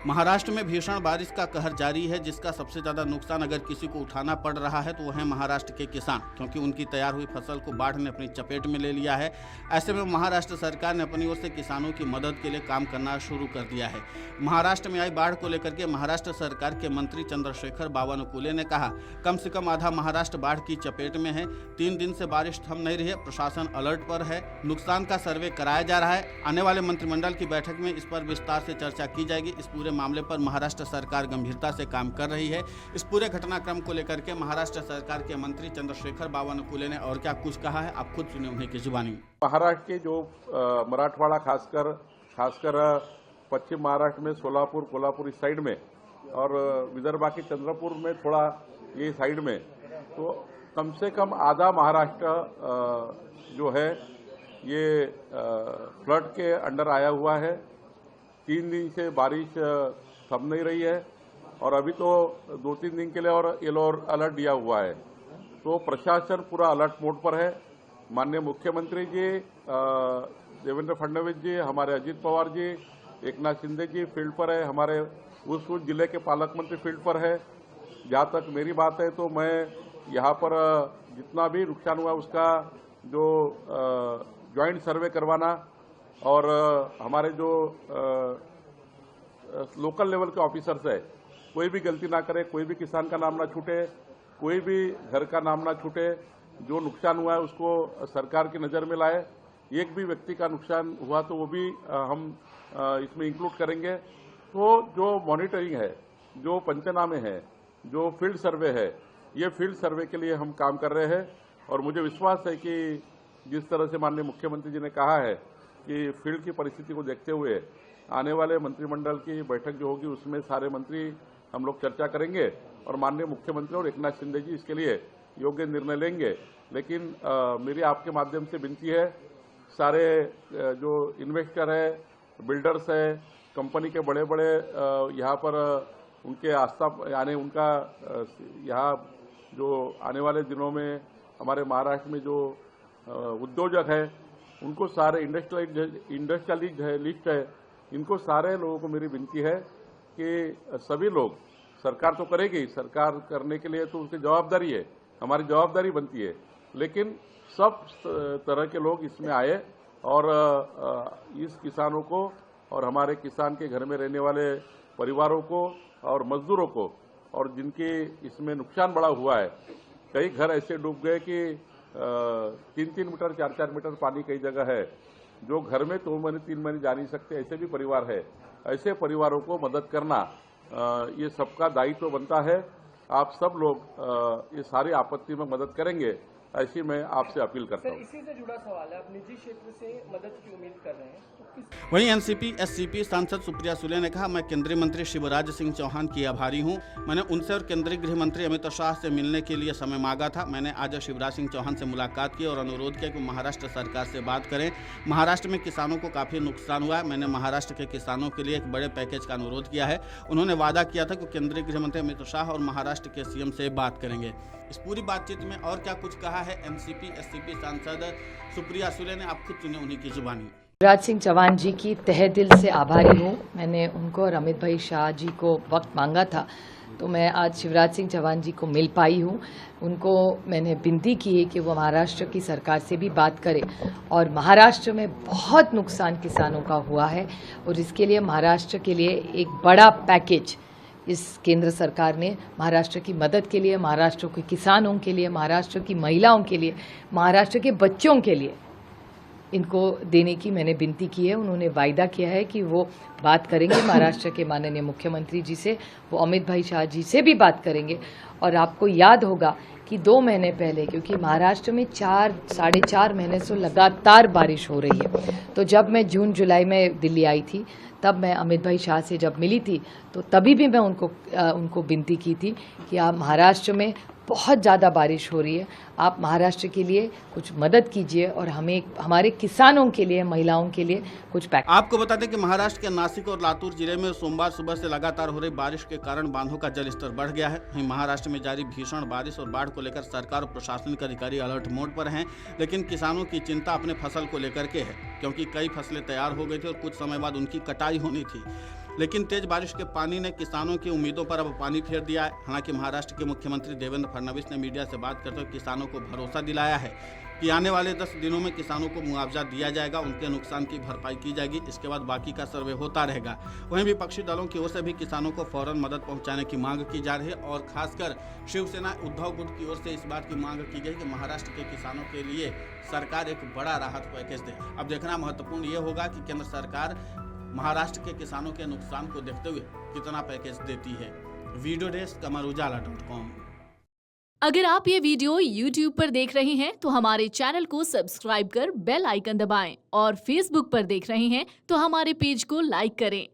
महाराष्ट्र में भीषण बारिश का कहर जारी है, जिसका सबसे ज़्यादा नुकसान अगर किसी को उठाना पड़ रहा है तो वो है महाराष्ट्र के किसान, क्योंकि उनकी तैयार हुई फसल को बाढ़ ने अपनी चपेट में ले लिया है। ऐसे में महाराष्ट्र सरकार ने अपनी ओर से किसानों की मदद के लिए काम करना शुरू कर दिया है। महाराष्ट्र में आई बाढ़ को लेकर के महाराष्ट्र सरकार के मंत्री चंद्रशेखर बावनकुले ने कहा, कम से कम आधा महाराष्ट्र बाढ़ की चपेट में है। 3 दिन से बारिश थम नहीं रही है, प्रशासन अलर्ट पर है, नुकसान का सर्वे कराया जा रहा है। आने वाले मंत्रिमंडल की बैठक में इस पर विस्तार से चर्चा की जाएगी। इस पूरे मामले पर महाराष्ट्र सरकार गंभीरता से काम कर रही है। इस पूरे घटनाक्रम को लेकर के महाराष्ट्र सरकार के मंत्री चंद्रशेखर बावनकुले ने और क्या कुछ कहा है, आप खुद सुने उन्हीं की जुबानी। महाराष्ट्र के जो मराठवाड़ा खासकर पश्चिम महाराष्ट्र में सोलापुर, कोल्हापुर इस साइड में और विदर्भा के चंद्रपुर में थोड़ा ये साइड में, तो कम से कम आधा महाराष्ट्र जो है ये फ्लड के अंडर आया हुआ है। 3 दिन से बारिश थम नहीं रही है और अभी तो 2-3 दिन के लिए और येलो अलर्ट दिया हुआ है। तो प्रशासन पूरा अलर्ट मोड पर है। माननीय मुख्यमंत्री जी देवेंद्र फडणवीस जी, हमारे अजित पवार जी, एकनाथ शिंदे जी फील्ड पर है, हमारे उस जिले के पालक मंत्री फील्ड पर है। जहाँ तक मेरी बात है तो मैं यहाँ पर जितना भी नुकसान हुआ उसका जो ज्वाइंट सर्वे करवाना और हमारे जो लोकल लेवल के ऑफिसर्स है, कोई भी गलती ना करे, कोई भी किसान का नाम ना छूटे, कोई भी घर का नाम ना छूटे, जो नुकसान हुआ है उसको सरकार की नज़र में लाए। एक भी व्यक्ति का नुकसान हुआ तो वो भी हम इसमें इंक्लूड करेंगे। तो जो मॉनिटरिंग है, जो पंचनामे हैं, जो फील्ड सर्वे है, ये फील्ड सर्वे के लिए हम काम कर रहे हैं और मुझे विश्वास है कि जिस तरह से माननीय मुख्यमंत्री जी ने कहा है कि फील्ड की परिस्थिति को देखते हुए आने वाले मंत्रिमंडल की बैठक जो होगी उसमें सारे मंत्री हम लोग चर्चा करेंगे और माननीय मुख्यमंत्री और एकनाथ शिंदे जी इसके लिए योग्य निर्णय लेंगे। लेकिन मेरी आपके माध्यम से विनती है, सारे जो इन्वेस्टर है, बिल्डर्स है, कंपनी के बड़े बड़े यहाँ पर उनके आस्था यानी उनका यहाँ जो आने वाले दिनों में हमारे महाराष्ट्र में जो उद्योजक है, उनको सारे इंडस्ट्रियलिस्ट है, इनको सारे लोगों को मेरी विनती है कि सभी लोग, सरकार तो करेगी, सरकार करने के लिए तो उसकी जवाबदारी है, हमारी जवाबदारी बनती है, लेकिन सब तरह के लोग इसमें आए और इस किसानों को और हमारे किसान के घर में रहने वाले परिवारों को और मजदूरों को और जिनके इसमें नुकसान बड़ा हुआ है, कई घर ऐसे डूब गए कि 3-3 मीटर 4-4 मीटर पानी कई जगह है, जो घर में 2 महीने 3 महीने जा नहीं सकते, ऐसे भी परिवार है। ऐसे परिवारों को मदद करना ये सबका दायित्व बनता है। आप सब लोग ये सारी आपत्ति में मदद करेंगे, ऐसी मैं आपसे अपील करता हूँ। इसी से जुड़ा सवाल है, आप निजी क्षेत्र से मदद की उम्मीद कर रहे हैं तो वहीं एनसीपी एससीपी सांसद सुप्रिया सुले ने कहा, मैं केंद्रीय मंत्री शिवराज सिंह चौहान की आभारी हूं। मैंने उनसे और केंद्रीय गृह मंत्री अमित शाह से मिलने के लिए समय मांगा था। मैंने आज शिवराज सिंह चौहान से मुलाकात की और अनुरोध किया कि महाराष्ट्र सरकार से बात करें। महाराष्ट्र में किसानों को काफ़ी नुकसान हुआ है। मैंने महाराष्ट्र के किसानों के लिए एक बड़े पैकेज का अनुरोध किया है। उन्होंने वादा किया था कि केंद्रीय गृह मंत्री अमित शाह और महाराष्ट्र के सीएम से बात करेंगे। इस पूरी बातचीत में और क्या कुछ कहा है एनसीपी एससीपी सांसद सुप्रिया सुले ने, आप खुद सुने उन्हीं की जुबानी। शिवराज सिंह चौहान जी की तहे दिल से आभारी हूँ। मैंने उनको और अमित भाई शाह जी को वक्त मांगा था, तो मैं आज शिवराज सिंह चौहान जी को मिल पाई हूँ। उनको मैंने विनती की है कि वो महाराष्ट्र की सरकार से भी बात करें और महाराष्ट्र में बहुत नुकसान किसानों का हुआ है और इसके लिए महाराष्ट्र के लिए एक बड़ा पैकेज इस केंद्र सरकार ने महाराष्ट्र की मदद के लिए, महाराष्ट्र के किसानों के लिए, महाराष्ट्र की महिलाओं के लिए, महाराष्ट्र के बच्चों के लिए इनको देने की मैंने विनती की है। उन्होंने वायदा किया है कि वो बात करेंगे महाराष्ट्र के माननीय मुख्यमंत्री जी से, वो अमित भाई शाह जी से भी बात करेंगे। और आपको याद होगा कि 2 महीने पहले, क्योंकि महाराष्ट्र में 4-4.5 महीने से लगातार बारिश हो रही है, तो जब मैं जून जुलाई में दिल्ली आई थी, तब मैं अमित भाई शाह से जब मिली थी तो तभी भी मैं उनको विनती की थी कि आप महाराष्ट्र में बहुत ज़्यादा बारिश हो रही है, आप महाराष्ट्र के लिए कुछ मदद कीजिए और हमें हमारे किसानों के लिए, महिलाओं के लिए कुछ पैकेज। आपको बता दें कि महाराष्ट्र के नासिक और लातूर जिले में सोमवार सुबह से लगातार हो रही बारिश के कारण बांधों का जलस्तर बढ़ गया है। वहीं महाराष्ट्र में जारी भीषण बारिश और बाढ़ को लेकर सरकार और प्रशासनिक अधिकारी अलर्ट मोड पर हैं, लेकिन किसानों की चिंता अपने फसल को लेकर के है, क्योंकि कई फसलें तैयार हो गई थी और कुछ समय बाद उनकी कटाई होनी थी। लेकिन तेज बारिश के पानी ने किसानों की उम्मीदों पर अब पानी फेर दिया है। हालांकि महाराष्ट्र के मुख्यमंत्री देवेंद्र फडणवीस ने मीडिया से बात करते हुए किसानों को भरोसा दिलाया है कि आने वाले 10 दिनों में किसानों को मुआवजा दिया जाएगा, उनके नुकसान की भरपाई की जाएगी। इसके बाद बाकी का सर्वे होता रहेगा। वहीं विपक्षी दलों की ओर से भी किसानों को फौरन मदद पहुंचाने की मांग की जा रही है और खासकर शिवसेना उद्धव गुट की ओर से इस बात की मांग की गई कि महाराष्ट्र के किसानों के लिए सरकार एक बड़ा राहत पैकेज दे। अब देखना महत्वपूर्ण ये होगा कि केंद्र सरकार महाराष्ट्र के किसानों के नुकसान को देखते हुए कितना पैकेज देती है। Video desk amarujala.com। अगर आप ये वीडियो YouTube पर देख रहे हैं तो हमारे चैनल को सब्सक्राइब कर बेल आइकन दबाएं और Facebook पर देख रहे हैं तो हमारे पेज को लाइक करें।